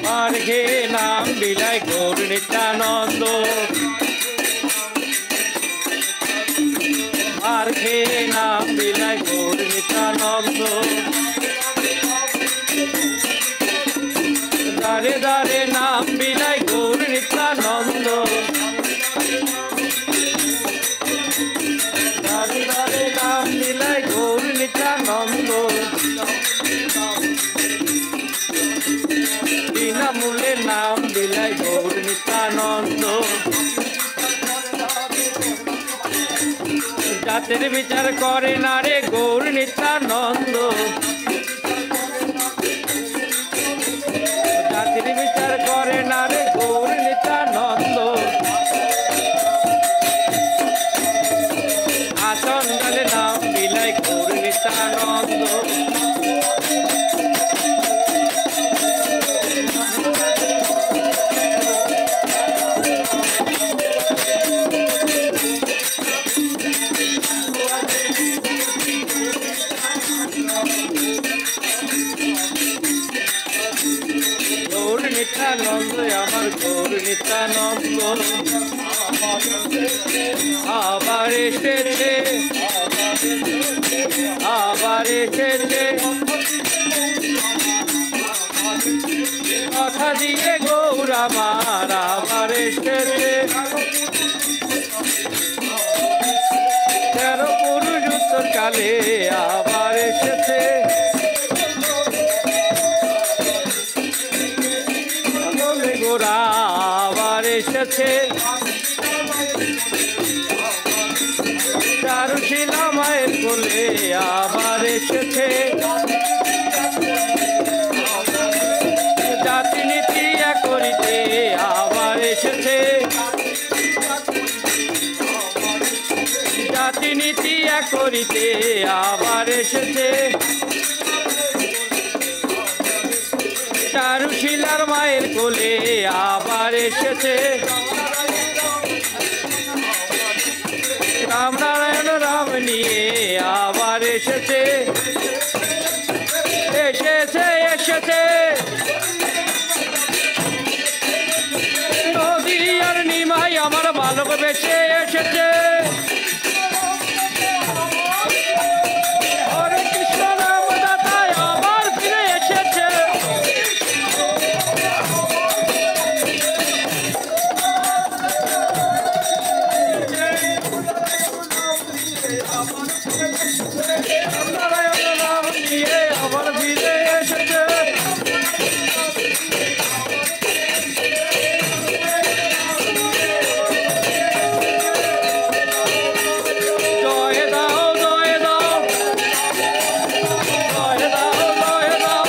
মার্ঘে নাম বিলাই গৌর নিত্যানন্দ, মার্ঘে নাম বিলাই গৌর নিত্যানন্দ, দারে দারে নাম বিলাই গৌর নিত্যানন্দ, দারে দারে নাম বিলাই গৌর নিত্যানন্দ। মূলে নাম বিলাই গৌর নিত্যানন্দ জাতের বিচার করে না রে গৌর নিত্যানন্দ জাতির বিচার করে না রে গৌর নিত্যানন্দ আসন ডালে নাম বিলাই গৌর নিত্যানন্দ গৌর নিত্যানন্দ আমার গৌর নিত্যানন্দ আবার এসেছে আবার এসেছে কথা দিয়ে গৌর আমার আবার এসেছে 13 পুরুষ উত্তর কালে আবার এসেছে গোরা আবার এসেছে চারুশীলা মায়ের কোলে আবার এসেছে জাতি নীতি করিতে আবার এসেছে জাতি নীতি করিতে আবার এসেছে চারুশীলার মায়ের কোলে আবার এসেছে রামনারায়ণ রাম নিয়ে আবার এসেছে এসেছে এসেছে নদী আর নিমাই আমার বালক বেশে এসেছে হরে কৃষ্ণ রাম দাতা আবার ফিরে এসেছে রামনারায়ণ রাম নিয়ে আবার ফিরে এসেছে জয় দাও জয় দাও জয় দাও জয় দাও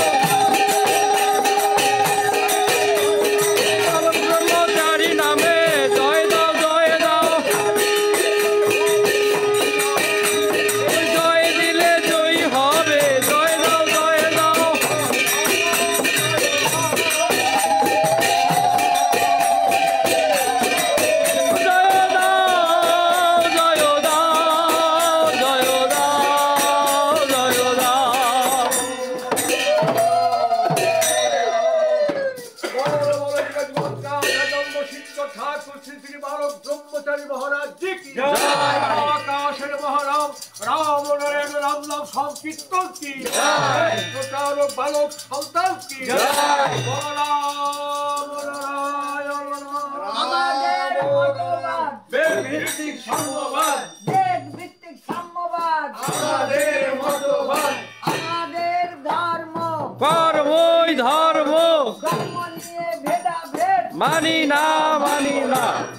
ব্রহ্মচারী নামে জয় দাও জয় দাও জয় দিলে জয় হবে জয় দাও জয় দাও জয় দাও জয় দাও জয় দাও জয় দাও ঠাকুর শ্রী শ্রী বালক ব্রহ্মচারী মহারাজ জি কি জয়। আকাশের মহারাম রাম নারায়ণ রাম নাম সংকীর্তন কি প্রচারক বালক সন্তান কি জয়। বলরাম নারায়ণ আমাদের মতবাদ, বেদ ভিত্তিক সাম্যবাদ দেশ ভিত্তিক সাম্যবাদ, আমাদের মতবাদ আমাদের ধর্ম, কর্মই ধর্ম ধর্ম নিয়ে ভেদাভেদ, মানি না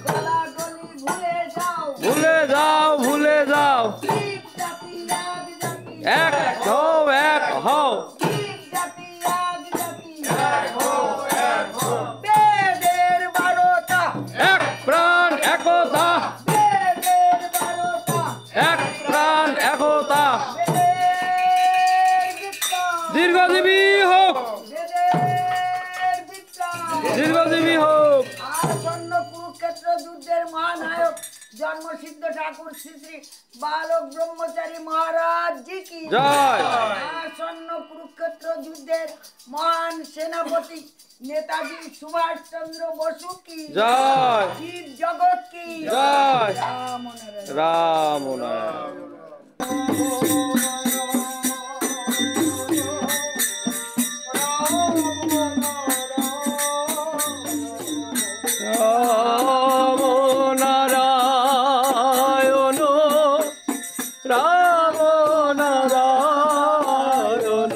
গলাগলি ভুলে যাও, ভুলে যাও ভুলে যাও শিব জাতি আদ জাতি, এক হও এক হও শিব জাতি আদ জাতি, বেদের 12টা, এক প্রাণ একতা বেদের 12টা, এক প্রাণ একতা বেদের বিজ্ঞান, দীর্ঘজীবী হোক বেদের বিজ্ঞান। দীর্ঘজীবী হোক আসন্ন কুরুক্ষেত্র যুদ্ধের মহানায়ক জন্মসিদ্ধ ঠাকুর শ্রী শ্রী বালক ব্রহ্মচারী মহারাজ জি কি জয়। আসন্ন কুরুক্ষেত্র যুদ্ধের মহান সেনাপতি নেতাজি সুভাষ চন্দ্র বসু কি জয়। জীব জগৎ কি জয়। রাম নারায়ণ। রাম নারায়ণ রাম নারায়ণ রাম নারায়ণ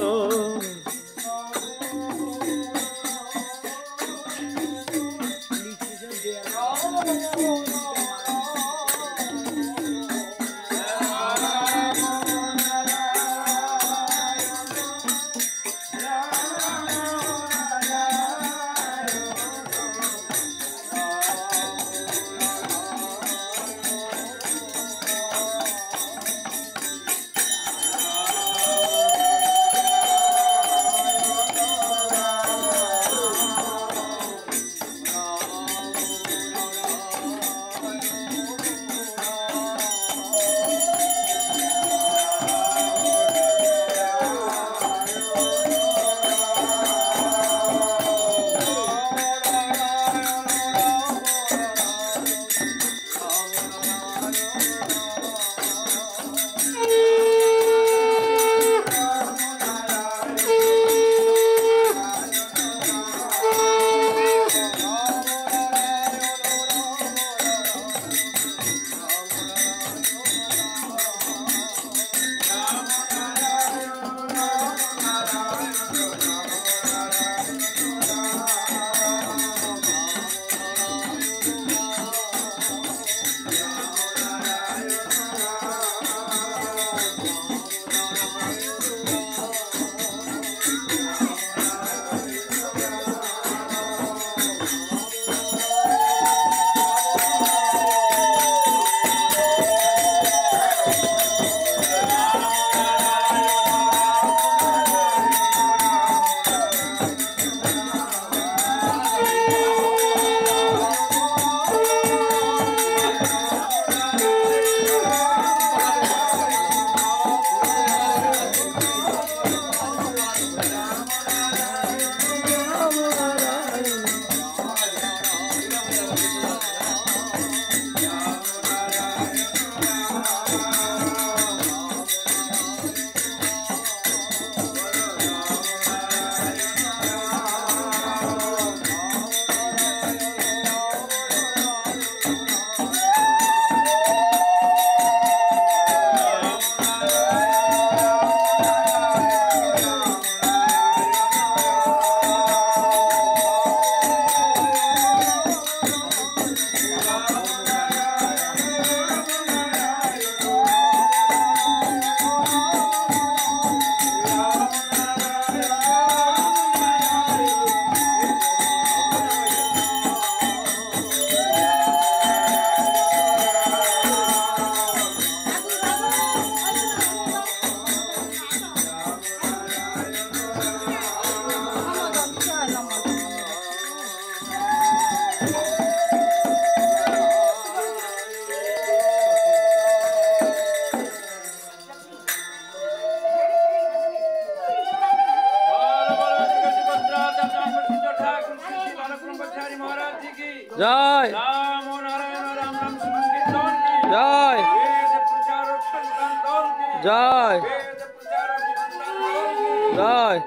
জয় রাম নারায়ণ রাম রাম সংকীর্তন কি জয় বেদ প্রচারক সন্তান দল কি জয় বেদ প্রচারক সন্তান দল কি জয়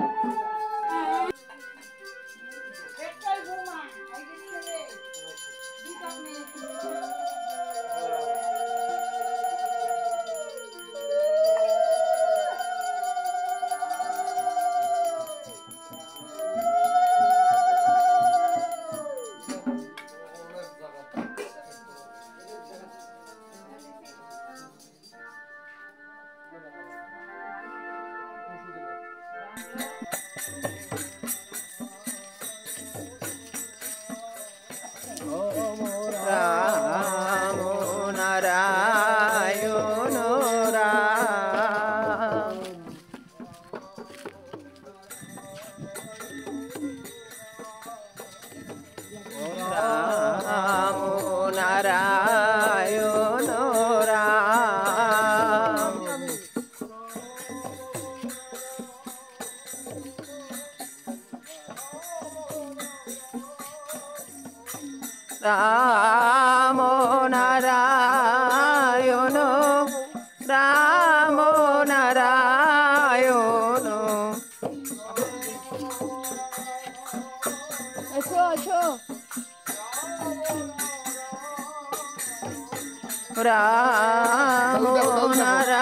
একটাই বৌমা, এই যে ছেলে, দুইটা মেয়ে। রাম নারায়ণ রাম রাম নারায়ণ রাম রাম নারায়ণ রাম নারায়ণ এসো এসো রাম নারায়ণ রাম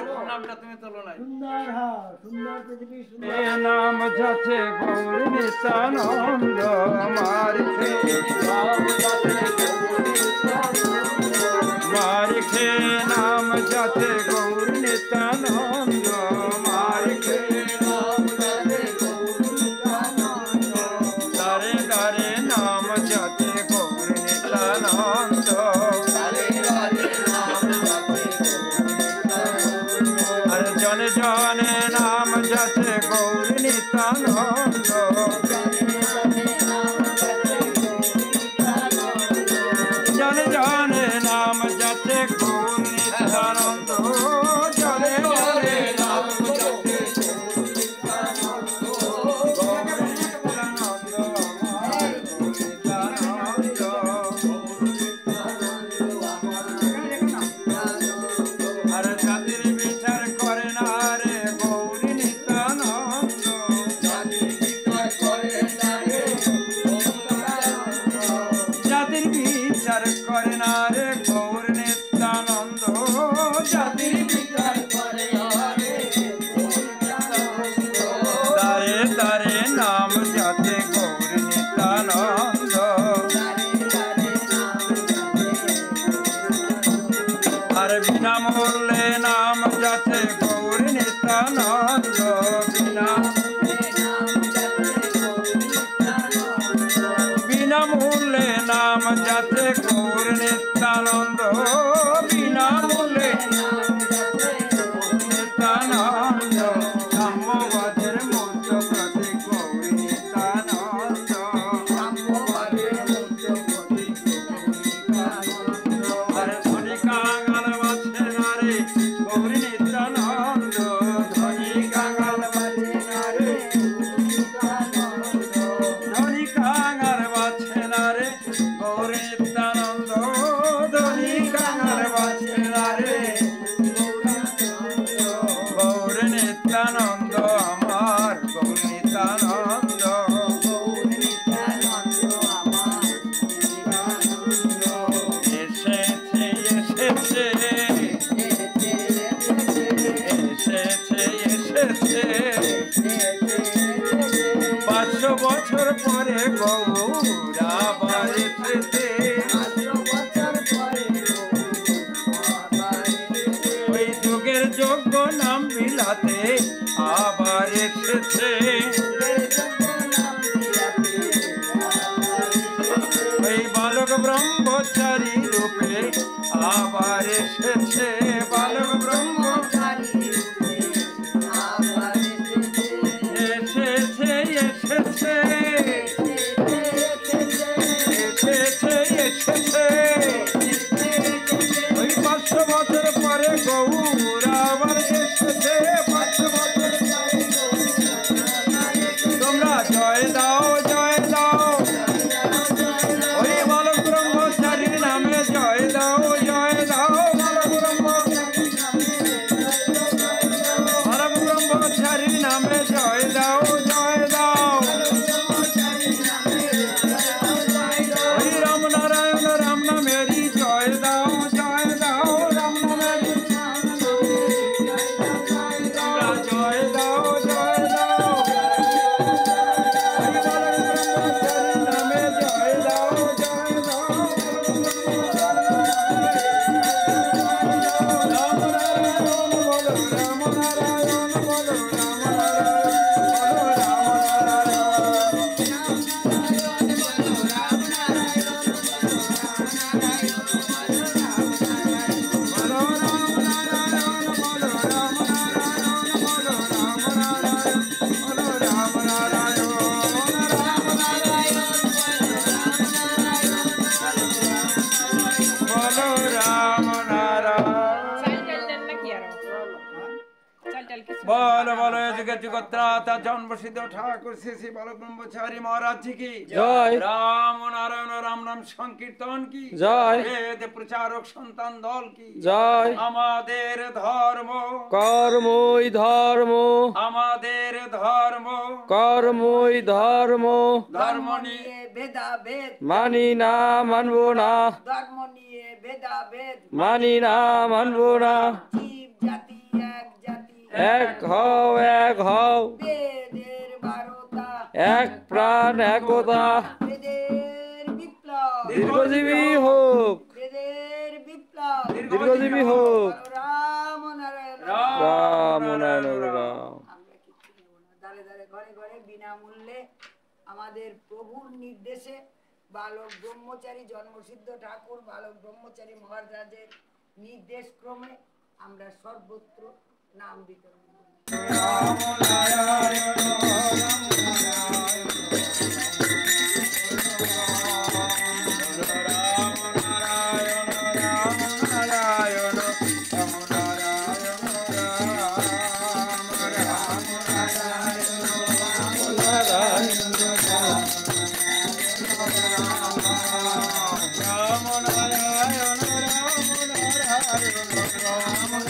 নামটা তুমি তোলো নাই। সুন্দর হ্যাঁ সুন্দর পৃথিবী সুন্দর এ নাম যাচ্ছে গৌর নিত্যানন্দ মারিখে মারিখে নাম যাচ্ছে গৌর নিত্যানন্দ মারিখে দারে দারে নাম যাচ্ছে গৌর নিত্যানন্দ আর জনে জনে নাম যাচ্ছে গৌর নিত্যানন্দ জনে জনে নাম যাচ্ছে গৌর নিত্যানন্দ জনে জনে নাম যাচ্ছে গৌর নিত্যানন্দ আমার নিত্যানন্দ আর জাতির বিচার করে না রে গৌর নিত্যানন্দ জাতির বিচার করে না রে গৌর নিত্যানন্দ জাতির বিচার করে না রে তারে তারে নাম যাতে গৌর নিত্যানন্দ আর বিনামূল্যে নাম যাতে গৌর নিত্যানন্দ বিনামূল্যে নাম যাতে গৌর নিত্যানন্দ বিনামূল্যে নিত্যানন্দ সাম্যবাদের মূর্ত প্রতি গৌর নিত্যানন্দ আর ধনী কাঙাল বাছে না রে গৌর নিত্যানন্দ ধনী কাঙাল বাছে না রে ধনী কাঙাল বাছে না রে গৌর নিত্যানন্দ ধনী কাঙাল বাছে না রে গৌর নিত্যানন্দ আমার গৌর নিত্যানন্দ এসেছে এসেছে এসেছে এসেছে 500 বছর পরে গৌর আবার এসেছে ওই যুগের যোগ্য নাম বিলাতে আবার এসেছে ওই বালক ব্রহ্মচারী রূপে আবার এসেছে বালক ব্রহ্মচারী এসেছে এসেছে এসেছে এসেছে ওই 500 বছর পরে গৌর আবার এসেছে 500 বছর পরে তোমরা জয় দাও জয় দাও ওই বালক ব্রহ্মচারীর নামে জয় দাও জয় দাও বালক ব্রহ্মচারীর নামে জয় দাও জয় দাও ওই রাম নারায়ণ রাম নামেরই জয় দাও জয় দাও রাম নামেরই তোমরা জয় দাও জয় দাও ওই বালক ব্রহ্মচারীর নামে জয় দাও জয় দাও রাম নারায়ণ বলো রাম নারায়ণ বলো রাম বল বল যুগে যুগত্রাতা জন্মসিদ্ধ ঠাকুর শ্রী শ্রী বালক ব্রহ্মচারী মহারাজ জি কি জয়। রাম নারায়ণ রাম নাম সংকীর্তন কি জয়। বেদ প্রচারক সন্তান দল কি জয়। আমাদের ধর্ম কর্মই ধর্ম আমাদের ধর্ম কর্মই ধর্ম ধর্ম নিয়ে ভেদাভেদ মানি না মানবো না ধর্ম নিয়ে ভেদাভেদ মানি না মানবো না জীব জাতি এক জাতি এক হও এক হও বেদের বারতা এক প্রাণ একতা বেদের বিপ্লব দীর্ঘজীবী হোক বেদের বিপ্লব দীর্ঘজীবী হোক রাম নারায়ণ রাম নারায়ণ রাম। আমরা কিছু নেব না, দাঁড়ে দাঁড়ে ঘরে ঘরে বিনামূল্যে আমাদের প্রভুর নির্দেশে বালক ব্রহ্মচারী জন্মসিদ্ধ ঠাকুর বালক ব্রহ্মচারী মহারাজের নির্দেশ ক্রমে আমরা সর্বত্র নাম বিতরণ করি।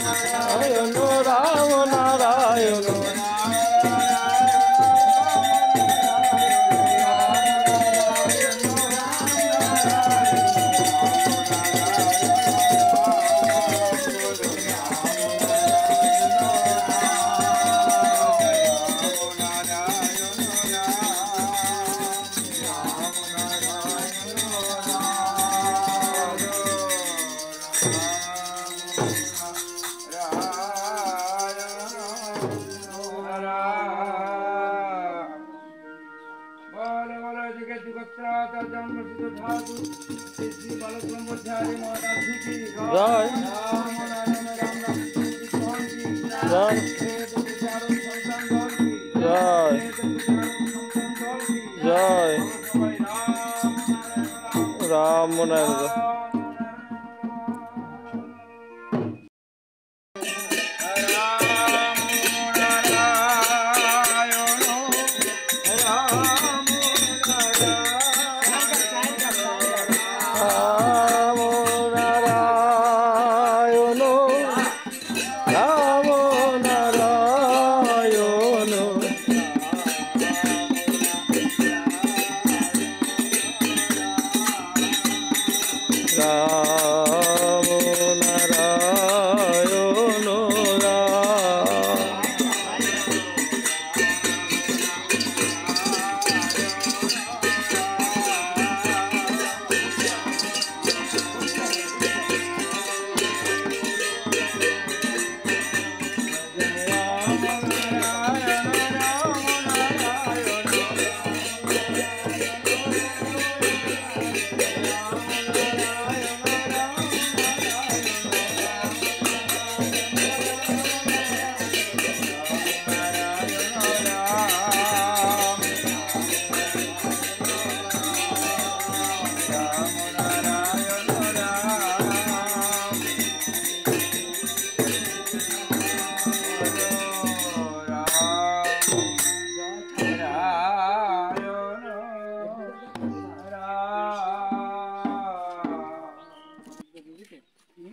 নারায়ণ রাম নারায়ণ জয় জয় জয় জয় রাম নারায়ণ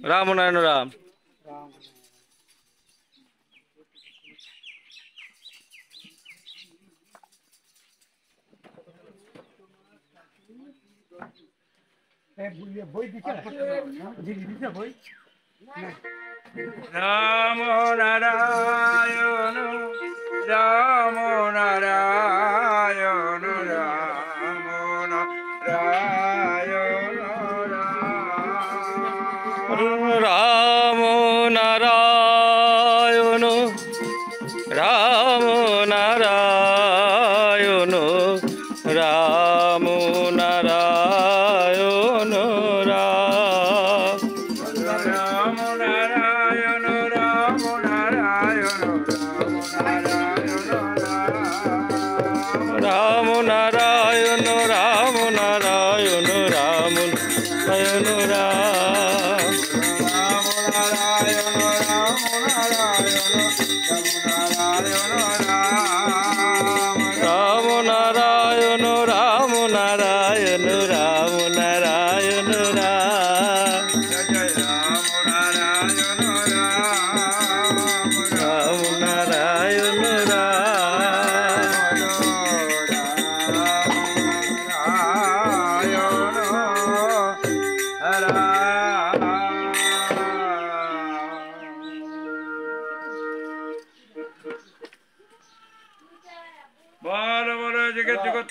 রাম নারায়ণ রাম। রাম নারায়ণ রাম নারায়ণ রাম নারায়ণ রাম নারায়ণ রাম নারায়ণ রাম নারায়ণ রাম রাম নারায়ণ রাম নারায়ণ রাম নারায়ণ রাম নারায়ণ রাম নারায়ণ রাম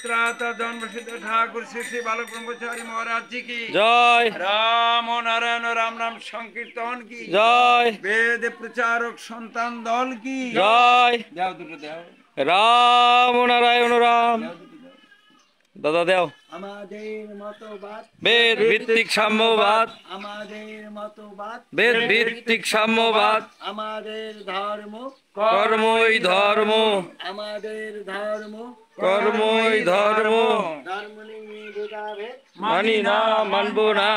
ত্রাতা জন্মসিদ্ধ ঠাকুর শ্রী শ্রী বালক ব্রহ্মচারী মহারাজ জি কি জয় রাম ও নারায়ণ রাম নাম সংকীর্তন কি জয় বেদ প্রচারক সন্তান দল কি জয় দাও দুটো দাও রাম নারায়ণ রাম দাদা দেও আমাদের মতবাদ বেদ ভিত্তিক সাম্যবাদ আমাদের মতবাদ বেদ ভিত্তিক সাম্যবাদ আমাদের ধর্ম কর্মই ধর্ম আমাদের ধর্ম কর্মই ধর্ম ধর্ম নিয়ে ভেদাভেদ মানি না মানব না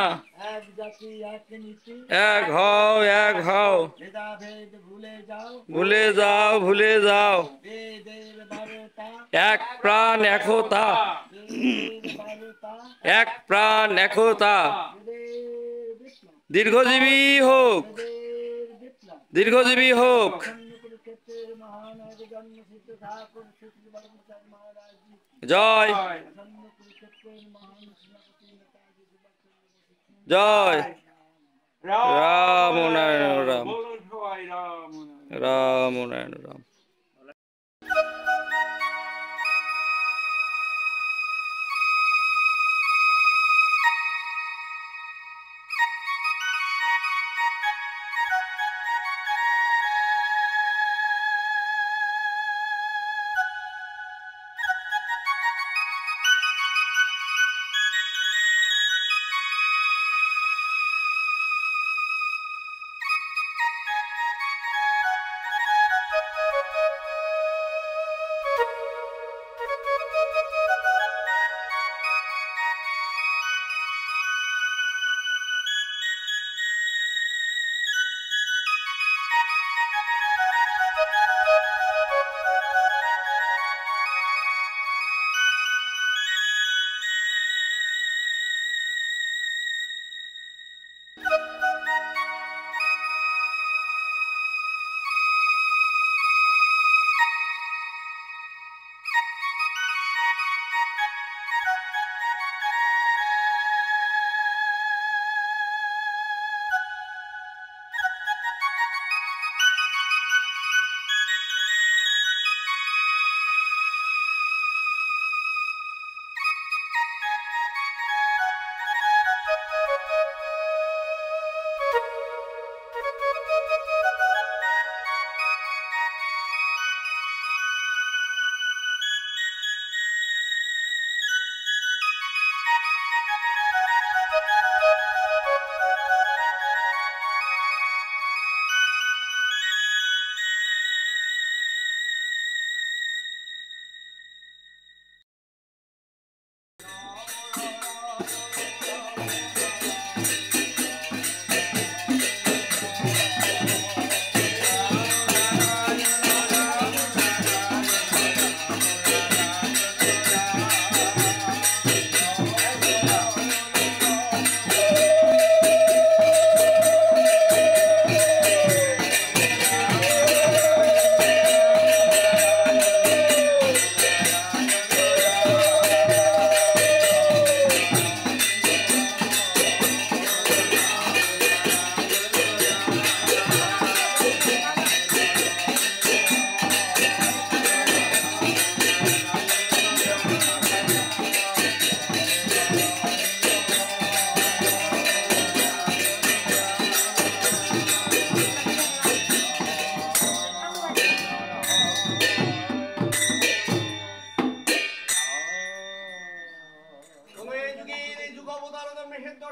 এক জাতি এক নীতি এক হও এক হও ভেদাভেদ ভুলে যাও ভুলে যাও ভুলে যাও বেদের বারোটা এক প্রাণ একতা বেদের বারোটা এক প্রাণ একতা বেদের বিপ্লব দীর্ঘজীবী হোক বেদের বিপ্লব দীর্ঘজীবী হোক ক্ষেত্রের মহান এক জন্মসিদ্ধ ঠাকুর শ্রী শ্রী বালকচারী মহারাজ জি জয় ক্ষেত্রের মহান সেনাপতি নেতাজি সুভাষচন্দ্র বোস জয় রাম নারায়ণ রাম বলো সবাই রাম রাম নারায়ণ রাম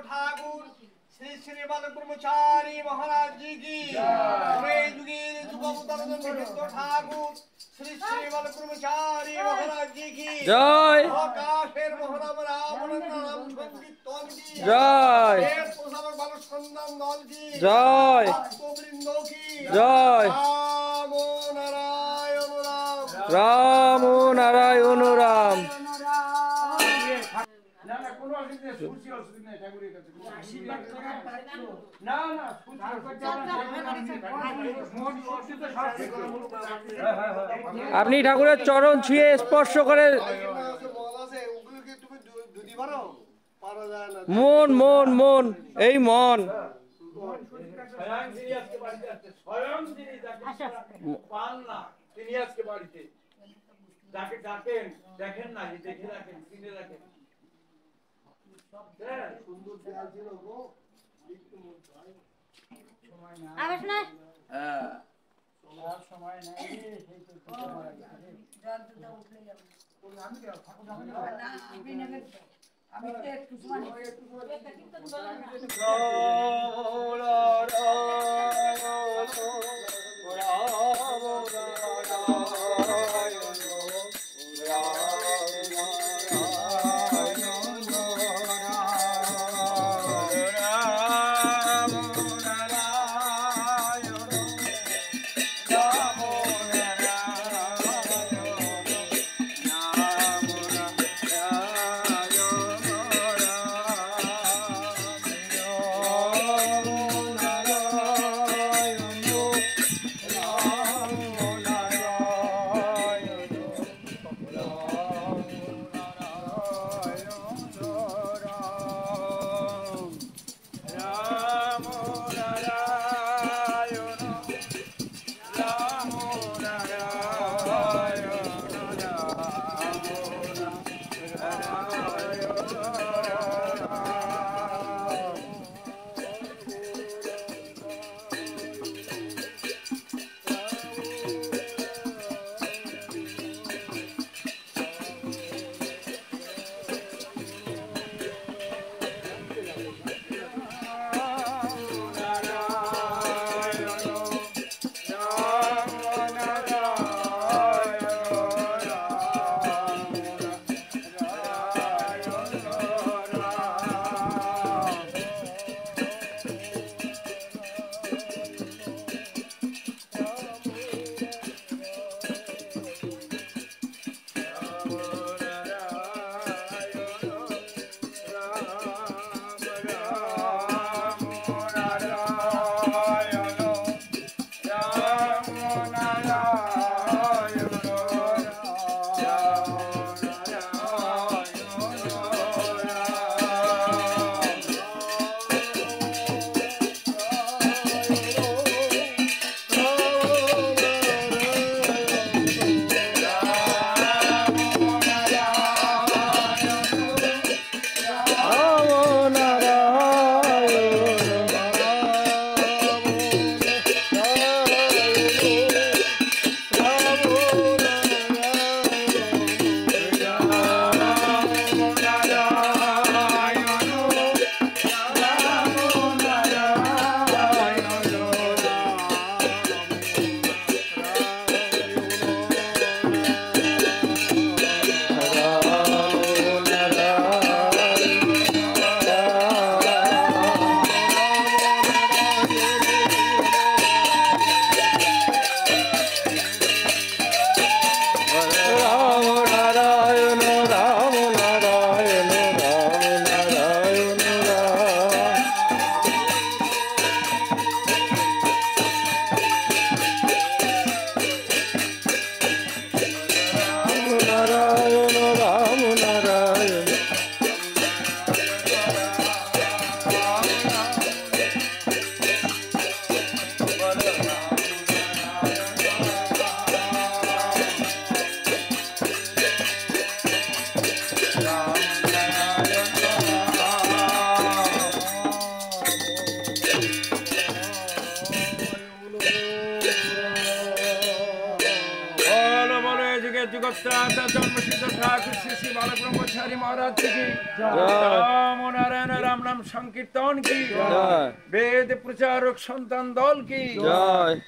ঠাকুর শ্রী শ্রী বালক ব্রহ্মচারী মহারাজ জি কি জয় যুগের যুগাবতার ঠাকুর শ্রী শ্রী বালক ব্রহ্মচারী মহারাজ জি কি জয় আকাশের মহারাম রাম নাম সংকীর্তন কি জয় এর প্রসারক বালক সন্ধান দল কি জয় ভক্তবৃন্দ কি জয় রাম নারায়ণ রাম রাম নারায়ণ রাম না না কোনো অসুবিধা নেই সুচি অসুবিধা নেই ঠাকুরের কাছে না না আপনি ঠাকুরের চরণ ছুঁয়ে স্পর্শ করে মন মন মন এই মন স্বয়ং তিনি আজকে বাড়িতে আসছে স্বয়ং তিনি পান না তিনি আজকে বাড়িতে তাকে ডাকেন, দেখেন না, যে দেখে রাখেন, কিনে রাখেন। হ্যাঁ, আমি তো একটু সময় जन्मसिद्ध ठाकुर श्री श्री बालक ब्रह्मचारी महाराज की राम नारायण राम नाम संकीर्तन की वेद प्रचारक संतान दल की जय।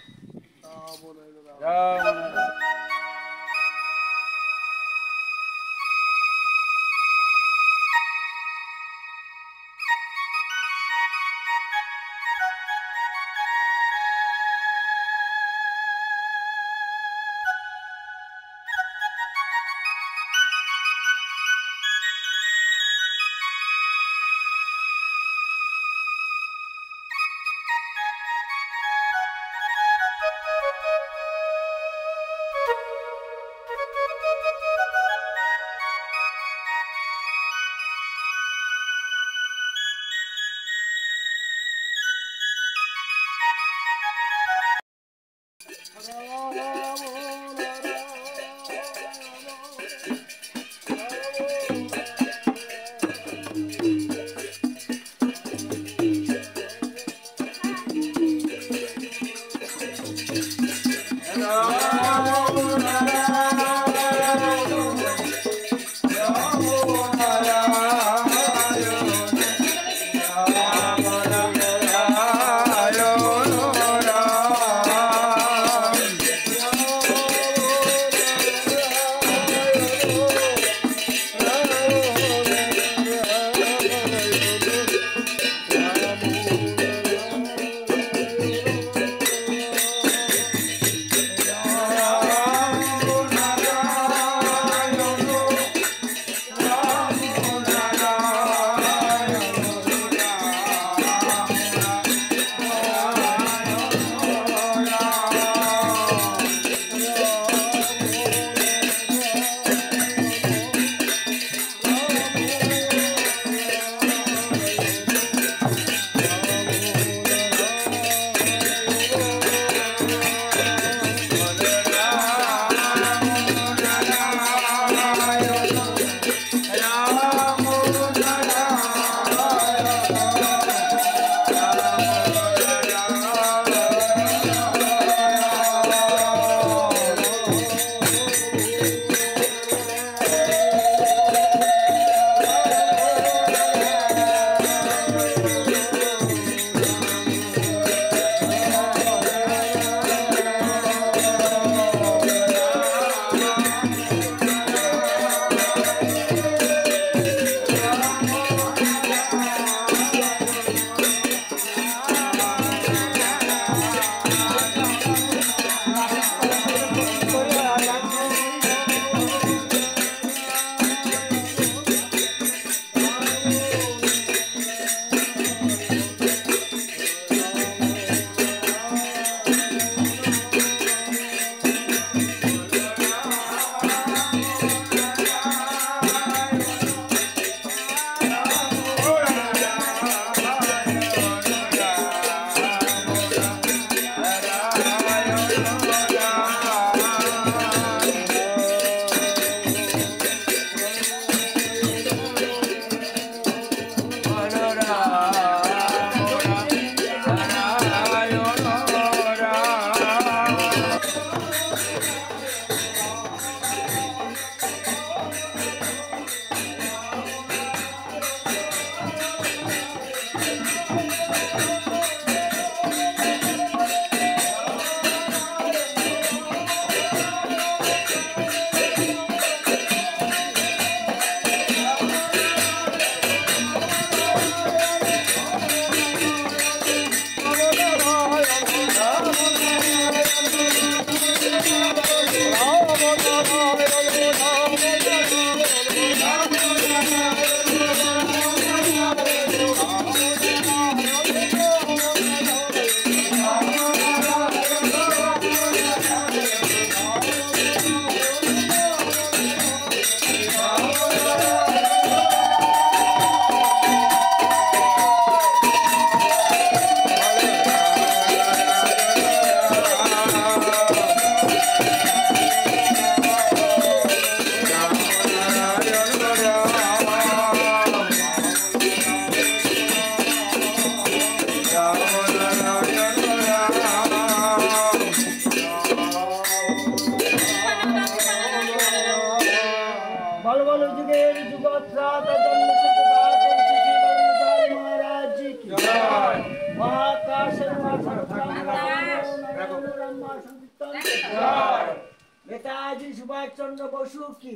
নেতাজি সুভাষ চন্দ্র বসু কি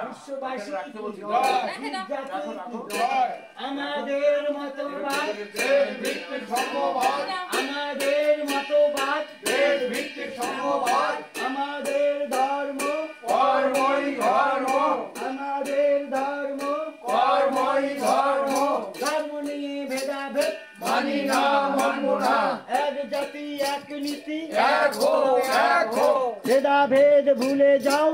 বিশ্ববাসী কি আমাদের মতবাদ আমাদের মতবাদ আমাদের ধর্ম আমাদের ধর্ম ধর্ম নিয়ে ভেদাভেদ মানি না, মানবো না। এক জাতি এক নীতি এক হো ভেদাভেদ ভুলে যাও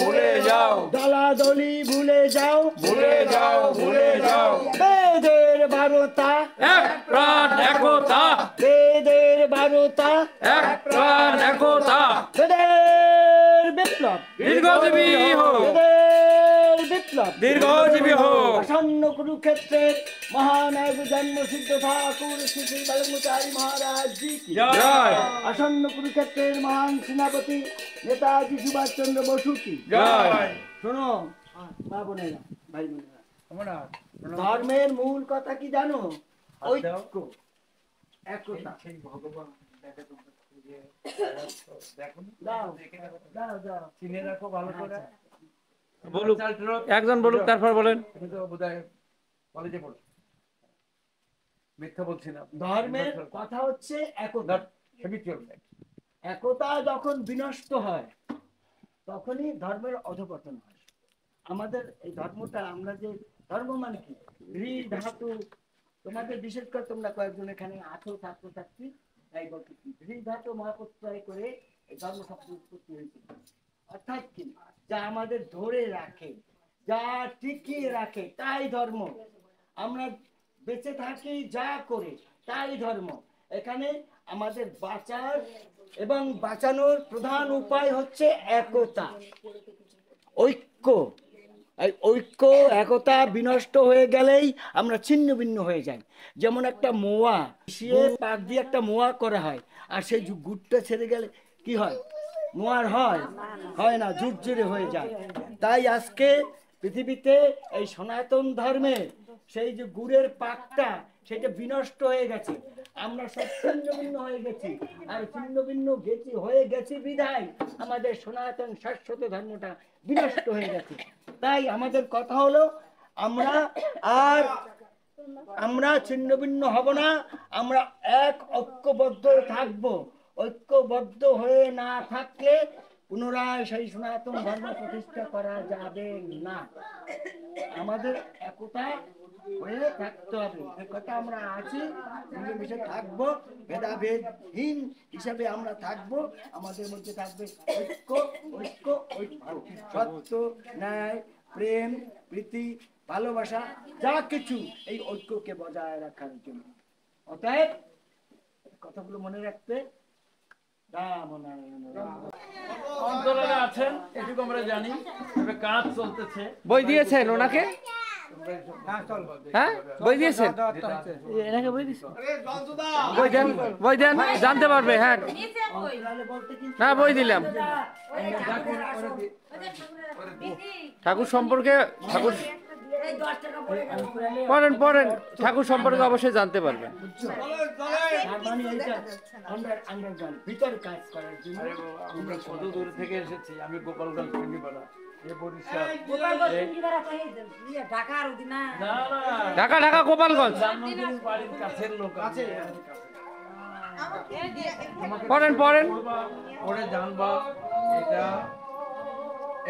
ভুলে যাও দলাদলি ভুলে যাও ভুলে যাও বেদের বারতা এক প্রাণ একতা, বেদের বারতা এক প্রাণ একতা, বেদের বিপ্লব দীর্ঘজীবী হোক, বেদের বিপ্লব দীর্ঘজীবী হোক। আসন্ন কুরুক্ষেত্রের মহানায়ক জন্মসিদ্ধ ঠাকুর শ্রী শ্রী বালগঙ্গাচারী মহারাজ জি কি জয় আসন্ন কুরুক্ষেত্রের মহান সেনাপতি নেতাজি সুভাষ চন্দ্র বসু কি জয়। শোনো মা বোনেরা ভাই বোনেরা, ধর্মের মূল কথা কি জানো? ঐক্য, একতা। দাও দাও দাও চিনে রাখো ভালো করে। বলুক, একজন বলুক, তারপর বলেন। তুমি তো বোধহয় কলেজে পড়ো, মিথ্যা বলছি না। ধর্মের কথা হচ্ছে একতা। হেবি চলবে। একতা যখন বিনষ্ট হয় তখনই ধর্মের অধঃপতন হয়। আমাদের এই ধর্মটা, আমরা যে ধর্ম মানে কি ঋ ধাতু, তোমাদের বিশেষ করে তোমরা কয়েকজন এখানে আছো ছাত্রছাত্রী, তাই বলতে কি ঋ ধাতু মহাপ্রত্যয় করে এই ধর্ম শব্দ উৎপত্তি হয়েছিল। অর্থাৎ কি, যা আমাদের ধরে রাখে, যা টিকিয়ে রাখে তাই ধর্ম। আমরা বেঁচে থাকি যা করে তাই ধর্ম। এখানে আমাদের বাঁচার এবং বাঁচানোর প্রধান উপায় হচ্ছে একতা, ঐক্য। এই ঐক্য একতা বিনষ্ট হয়ে গেলেই আমরা ছিন্ন ভিন্ন হয়ে যাই। যেমন একটা মোয়া, শিয়ে পাক দিয়ে একটা মোয়া করা হয়, আর সেই গুড়টা ছেড়ে গেলে কি হয়? মোয়ার হয় না, ঝুরঝুরে হয়ে যায়। তাই আজকে পৃথিবীতে এই সনাতন ধর্মের সেই যে গুড়ের পাকটা, সেটা বিনষ্ট হয়ে গেছে। আমরা সব ছিন্ন ভিন্ন হয়ে গেছি, আর ছিন্ন ভিন্ন হয়ে গেছি বিধায় আমাদের সনাতন শাশ্বত ধর্মটা বিনষ্ট হয়ে গেছে। তাই আমাদের কথা হলো, আমরা ছিন্ন ভিন্ন হব না, আমরা এক ঐক্যবদ্ধ থাকব। ঐক্যবদ্ধ হয়ে না থাকলে পুনরায় সেই সনাতন ধর্ম প্রতিষ্ঠা করা যাবে না। আমাদের একতা হয়ে থাকতে হবে। একতা আমরা আছি, মিলেমিশে থাকবো, ভেদাভেদহীন হিসাবে আমরা থাকবো। আমাদের মধ্যে থাকবে ঐক্য, ঐক্য, ঐক্য, সত্য, ন্যায়, প্রেম, প্রীতি, ভালোবাসা, যা কিছু এই ঐক্যকে বজায় রাখার জন্য। অতএব কথাগুলো মনে রাখতে অন্তরালে আছেন এটুকু আমরা জানি। তবে কাজ চলতেছে। বই দিয়েছেন ওনাকে? হ্যাঁ, বই দিয়েছেন? এনাকে বই দিয়েছেন? বই দেন, জানতে পারবে। হ্যাঁ হ্যাঁ, বই দিলাম। ঠাকুর সম্পর্কে, ঠাকুর পড়েন, ঠাকুর সম্পর্কে অবশ্যই জানতে পারবেন। ভিতরে কাজ করার জন্য আমরা কত দূর থেকে এসেছি। আমি গোপালগঞ্জ টুঙ্গিপাড়া, এ বরিশাল, ঢাকা গোপালগঞ্জ। বাড়ির কাছের লোক আছে। পড়েন পরে জানবা এটা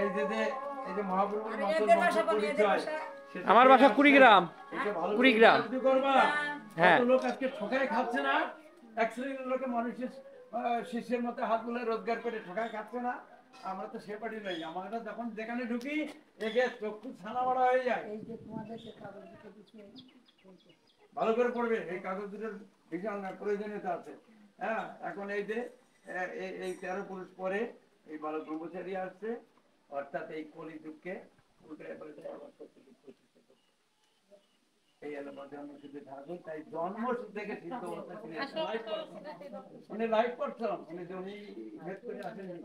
এই যে মহাপ্রভুর মতো পরিচয়। আমার বাসা কুড়িগ্রাম। কুড়িগ্রাম। হ্যাঁ। লোক আজকে ঠকায় খাচ্ছে না। এক শ্রেণীর লোকে মানুষের শিষ্যের মতো হাত গুলো রোজগার করে ঠকায় খাচ্ছে না। আমরা তো সে পার্টি নই। আমরা যখন যেখানে ঢুকি একে চক্ষু ছানা বড়া হয়ে যায়। ভালো করে পড়বে, এই কাগজ দুটোর ভীষণ প্রয়োজনীয়তা আছে। হ্যাঁ, এখন এই যে এই 13 পুরুষ পরে এই বালক ব্রহ্মচারী আসছে, অর্থাৎ এই কলিযুগকে উল্টায় পাল্টায় আবার এই এলাকা জন্মসিদ্ধ ঠাকুর। তাই জন্মসিদ্ধ থেকে সিদ্ধ অবস্থা উনি লাইভ পারসন, উনি ভেদ করে আসেননি,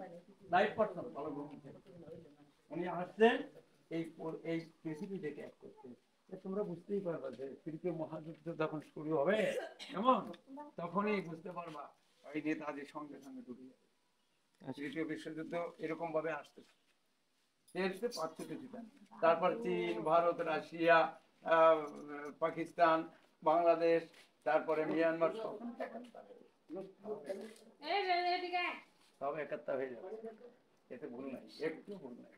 লাইভ পারসন বালক ব্রহ্মচারী। উনি আসছেন এই পৃথিবী থেকে এক করতে, তোমরা বুঝতেই পারবা যে তৃতীয় মহাযুদ্ধ যখন শুরু হবে কেমন, তখনই বুঝতে পারবা এই নেতাজির সঙ্গে সঙ্গে ঢুকে যাবে। তৃতীয় বিশ্বযুদ্ধ এরকম ভাবে আসতেছে, এসে পাচ্ছে কিছুটা। তারপর চীন, ভারত, রাশিয়া, পাকিস্তান, বাংলাদেশ, তারপরে মিয়ানমার, সব একাত্তা হয়ে যাবে। এতে ভুল নাই, একটু ভুল নাই।